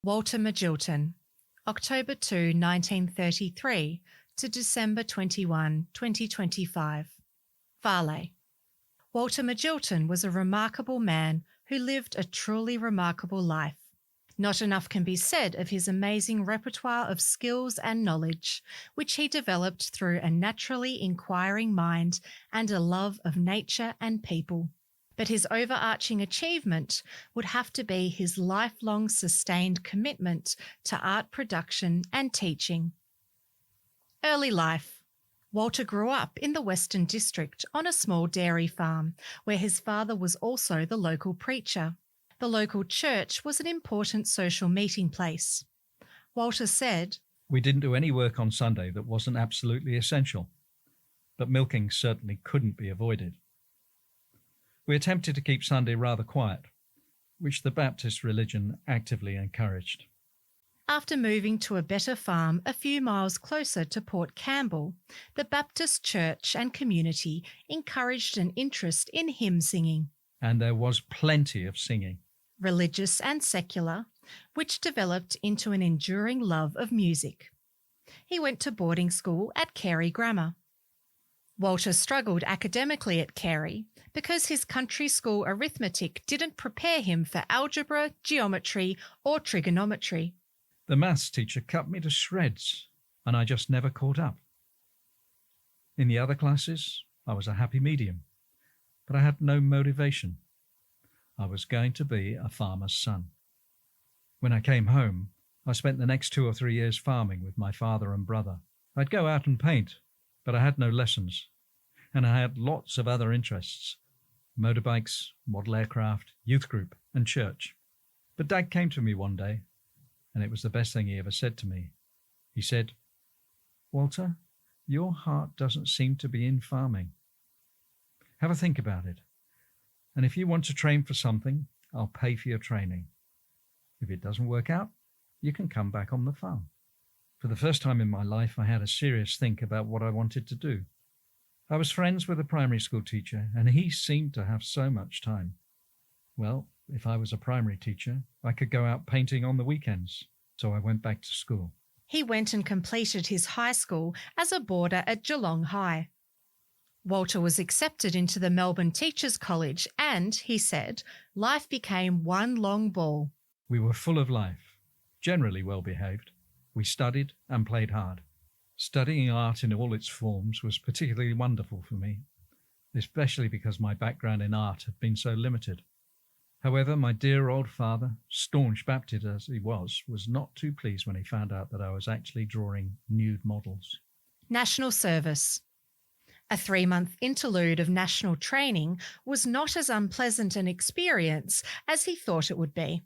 Walter Magilton, October 2, 1933 to December 21, 2025. VALE. Walter Magilton was a remarkable man who lived a truly remarkable life. Not enough can be said of his amazing repertoire of skills and knowledge, which he developed through a naturally inquiring mind and a love of nature and people. But his overarching achievement would have to be his lifelong sustained commitment to art production and teaching. Early life. Walter grew up in the Western District on a small dairy farm, where his father was also the local preacher. The local church was an important social meeting place. Walter said, "We didn't do any work on Sunday that wasn't absolutely essential, but milking certainly couldn't be avoided. We attempted to keep Sunday rather quiet, which the Baptist religion actively encouraged." After moving to a better farm a few miles closer to Port Campbell, the Baptist church and community encouraged an interest in hymn singing. And there was plenty of singing. Religious and secular, which developed into an enduring love of music. He went to boarding school at Carey Grammar. Walter struggled academically at Carey because his country school arithmetic didn't prepare him for algebra, geometry, or trigonometry. The maths teacher cut me to shreds, and I just never caught up. In the other classes, I was a happy medium, but I had no motivation. I was going to be a farmer's son. When I came home, I spent the next 2 or 3 years farming with my father and brother. I'd go out and paint, but I had no lessons, and I had lots of other interests: motorbikes, model aircraft, youth group, and church. But Dad came to me one day, and it was the best thing he ever said to me. He said, "Walter, your heart doesn't seem to be in farming. Have a think about it. And if you want to train for something, I'll pay for your training. If it doesn't work out, you can come back on the farm." For the first time in my life, I had a serious think about what I wanted to do. I was friends with a primary school teacher, and he seemed to have so much time. Well, if I was a primary teacher, I could go out painting on the weekends, so I went back to school. He went and completed his high school as a boarder at Geelong High. Walter was accepted into the Melbourne Teachers College and, he said, life became one long ball. We were full of life, generally well behaved. We studied and played hard. Studying art in all its forms was particularly wonderful for me, especially because my background in art had been so limited. However, my dear old father, staunch Baptist as he was not too pleased when he found out that I was actually drawing nude models. National service. A 3-month interlude of national training was not as unpleasant an experience as he thought it would be.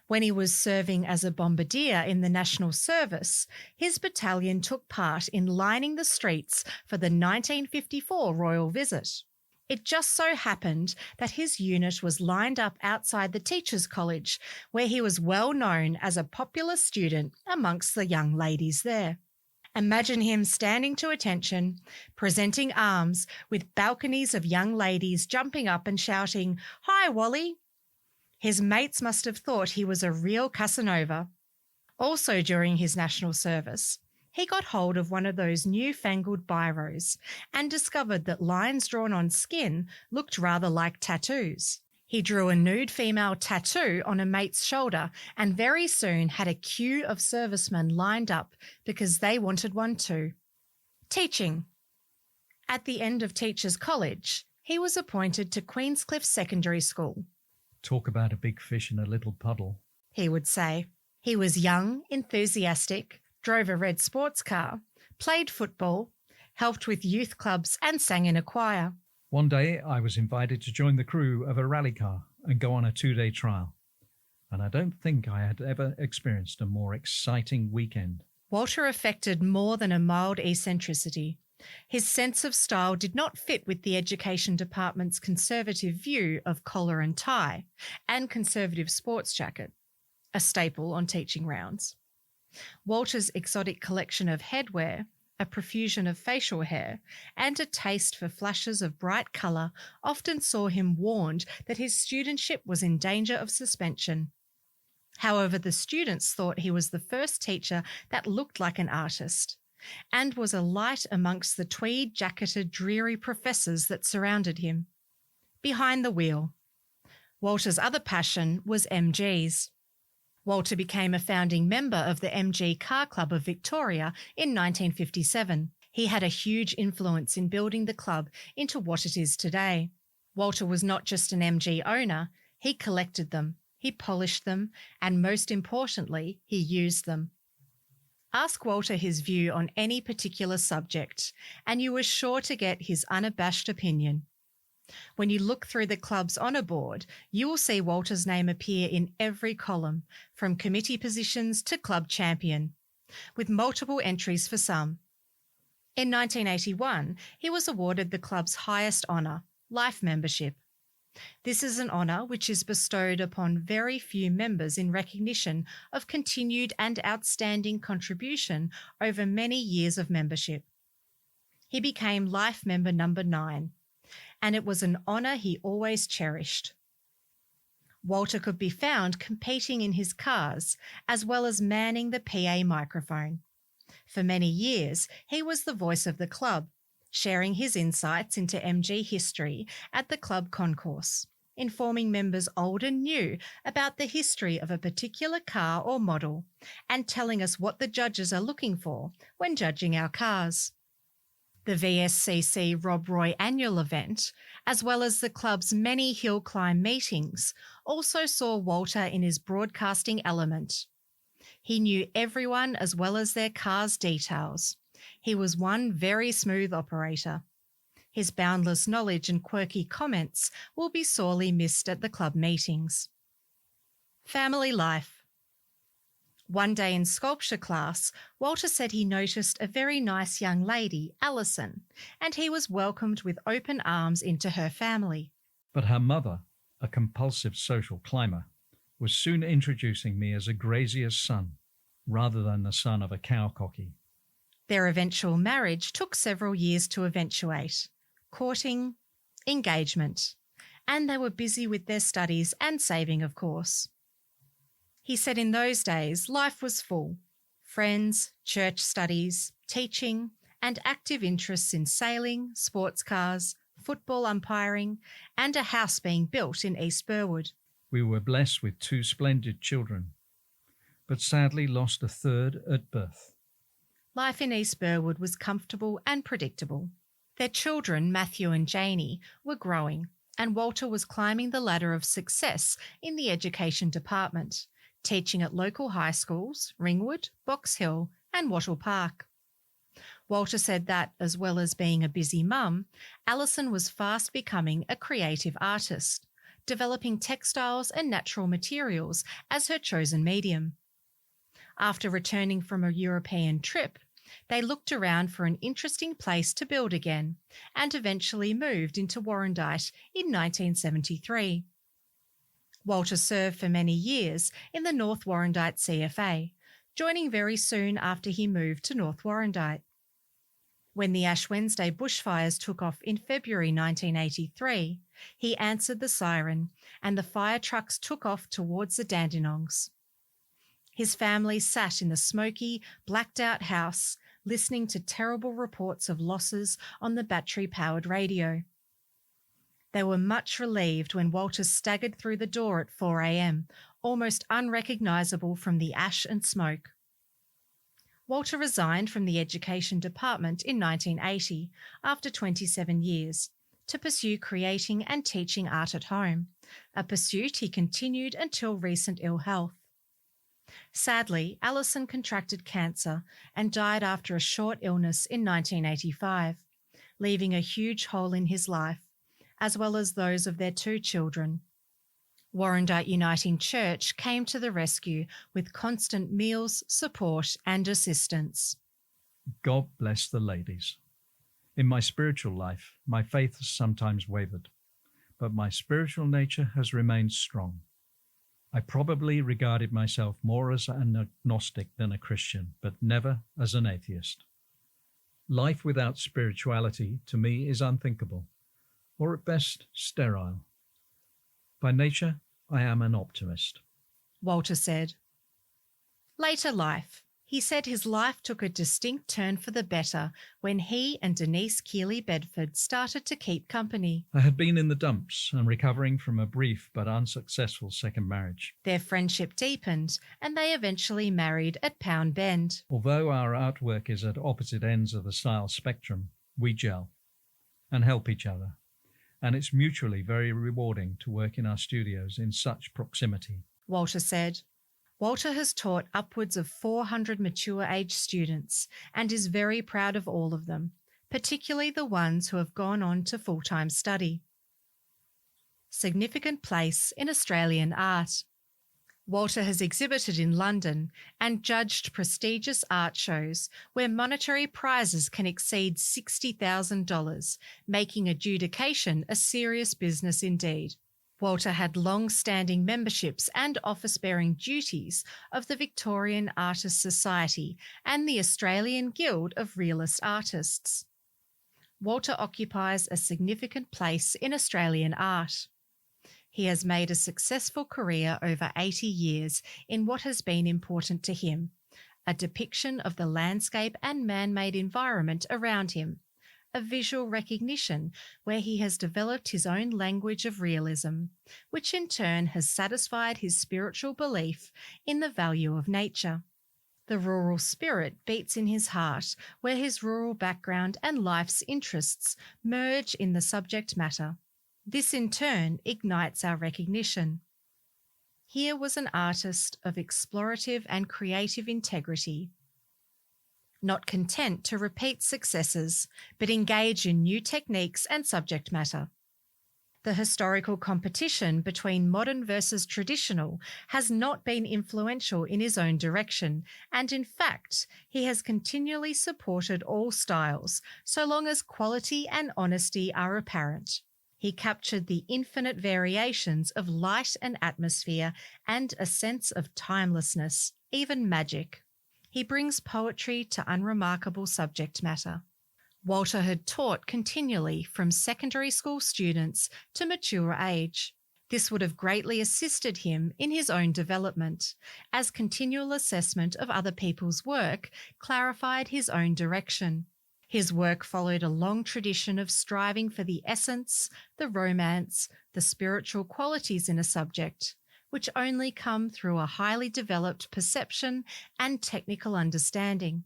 When he was serving as a bombardier in the National Service, his battalion took part in lining the streets for the 1954 Royal Visit. It just so happened that his unit was lined up outside the Teachers College, where he was well known as a popular student amongst the young ladies there. Imagine him standing to attention, presenting arms, with balconies of young ladies jumping up and shouting, "Hi, Wally!" His mates must have thought he was a real Casanova. Also during his national service, he got hold of one of those newfangled biros and discovered that lines drawn on skin looked rather like tattoos. He drew a nude female tattoo on a mate's shoulder and very soon had a queue of servicemen lined up because they wanted one too. Teaching. At the end of Teachers College, he was appointed to Queenscliff Secondary School. "Talk about a big fish in a little puddle," he would say. He was young, enthusiastic, drove a red sports car, played football, helped with youth clubs and sang in a choir. One day I was invited to join the crew of a rally car and go on a 2-day trial, and I don't think I had ever experienced a more exciting weekend. Walter affected more than a mild eccentricity. His sense of style did not fit with the Education Department's conservative view of collar and tie and conservative sports jacket, a staple on teaching rounds. Walter's exotic collection of headwear, a profusion of facial hair, and a taste for flashes of bright colour often saw him warned that his studentship was in danger of suspension. However, the students thought he was the first teacher that looked like an artist and was a light amongst the tweed-jacketed, dreary professors that surrounded him. Behind the wheel. Walter's other passion was MGs. Walter became a founding member of the MG Car Club of Victoria in 1957. He had a huge influence in building the club into what it is today. Walter was not just an MG owner, he collected them, he polished them, and most importantly, he used them. Ask Walter his view on any particular subject, and you are sure to get his unabashed opinion. When you look through the club's honour board, you will see Walter's name appear in every column, from committee positions to club champion, with multiple entries for some. In 1981, he was awarded the club's highest honour, life membership. This is an honour which is bestowed upon very few members in recognition of continued and outstanding contribution over many years of membership. He became life member number 9, and it was an honour he always cherished. Walter could be found competing in his cars as well as manning the PA microphone. For many years, he was the voice of the club, sharing his insights into MG history at the club concourse, informing members old and new about the history of a particular car or model, and telling us what the judges are looking for when judging our cars. The VSCC Rob Roy annual event, as well as the club's many hill climb meetings, also saw Walter in his broadcasting element. He knew everyone as well as their car's details. He was one very smooth operator. His boundless knowledge and quirky comments will be sorely missed at the club meetings. Family life. One day in sculpture class, Walter said he noticed a very nice young lady, Alison, and he was welcomed with open arms into her family. But her mother, a compulsive social climber, was soon introducing me as a grazier's son, rather than the son of a cowcocky. Their eventual marriage took several years to eventuate. Courting, engagement, and they were busy with their studies and saving, of course. He said in those days life was full. Friends, church studies, teaching, and active interests in sailing, sports cars, football umpiring, and a house being built in East Burwood. We were blessed with 2 splendid children, but sadly lost a third at birth. Life in East Burwood was comfortable and predictable. Their children, Matthew and Janie, were growing, and Walter was climbing the ladder of success in the education department, teaching at local high schools, Ringwood, Box Hill and Wattle Park. Walter said that, as well as being a busy mum, Alison was fast becoming a creative artist, developing textiles and natural materials as her chosen medium. After returning from a European trip, they looked around for an interesting place to build again and eventually moved into Warrandyte in 1973. Walter served for many years in the North Warrandyte CFA, joining very soon after he moved to North Warrandyte. When the Ash Wednesday bushfires took off in February 1983, he answered the siren and the fire trucks took off towards the Dandenongs. His family sat in the smoky, blacked-out house, listening to terrible reports of losses on the battery-powered radio. They were much relieved when Walter staggered through the door at 4 a.m, almost unrecognisable from the ash and smoke. Walter resigned from the Education Department in 1980 after 27 years to pursue creating and teaching art at home, a pursuit he continued until recent ill health. Sadly, Alison contracted cancer and died after a short illness in 1985, leaving a huge hole in his life, as well as those of their 2 children. Warrandyte Uniting Church came to the rescue with constant meals, support and assistance. God bless the ladies. In my spiritual life, my faith has sometimes wavered, but my spiritual nature has remained strong. I probably regarded myself more as an agnostic than a Christian, but never as an atheist. Life without spirituality, to me, is unthinkable, or at best, sterile. By nature, I am an optimist. Walter said. Later life. He said his life took a distinct turn for the better when he and Denise Keeley Bedford started to keep company. I had been in the dumps and recovering from a brief but unsuccessful second marriage. Their friendship deepened and they eventually married at Pound Bend. Although our artwork is at opposite ends of the style spectrum, we gel and help each other, and it's mutually very rewarding to work in our studios in such proximity. Walter said. Walter has taught upwards of 400 mature age students and is very proud of all of them, particularly the ones who have gone on to full-time study. Significant place in Australian art. Walter has exhibited in London and judged prestigious art shows where monetary prizes can exceed $60,000, making adjudication a serious business indeed. Walter had long-standing memberships and office-bearing duties of the Victorian Artists Society and the Australian Guild of Realist Artists. Walter occupies a significant place in Australian art. He has made a successful career over 80 years in what has been important to him, a depiction of the landscape and man-made environment around him, a visual recognition where he has developed his own language of realism, which in turn has satisfied his spiritual belief in the value of nature. The rural spirit beats in his heart, where his rural background and life's interests merge in the subject matter. This in turn ignites our recognition. Here was an artist of explorative and creative integrity, not content to repeat successes, but engage in new techniques and subject matter. The historical competition between modern versus traditional has not been influential in his own direction, and in fact, he has continually supported all styles, so long as quality and honesty are apparent. He captured the infinite variations of light and atmosphere and a sense of timelessness, even magic. He brings poetry to unremarkable subject matter. Walter had taught continually from secondary school students to mature age. This would have greatly assisted him in his own development, as continual assessment of other people's work clarified his own direction. His work followed a long tradition of striving for the essence, the romance, the spiritual qualities in a subject, which only come through a highly developed perception and technical understanding.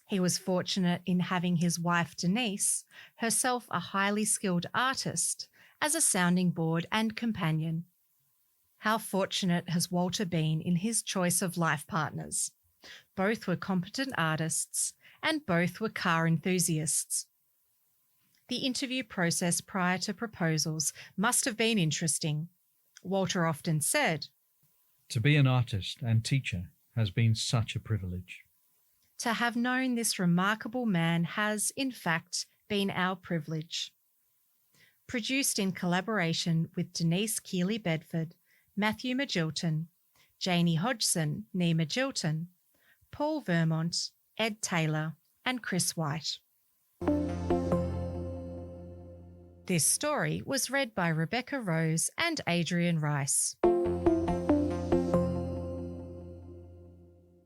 He was fortunate in having his wife Denise, herself a highly skilled artist, as a sounding board and companion. How fortunate has Walter been in his choice of life partners? Both were competent artists, and both were car enthusiasts. The interview process prior to proposals must have been interesting. Walter often said, "To be an artist and teacher has been such a privilege. To have known this remarkable man has, in fact, been our privilege." Produced in collaboration with Denise Keeley Bedford, Matthew Magilton, Janie Hodgson, nee Magilton, Paul Vermont, Ed Taylor, and Chris White. This story was read by Rebecca Rose and Adrian Rice.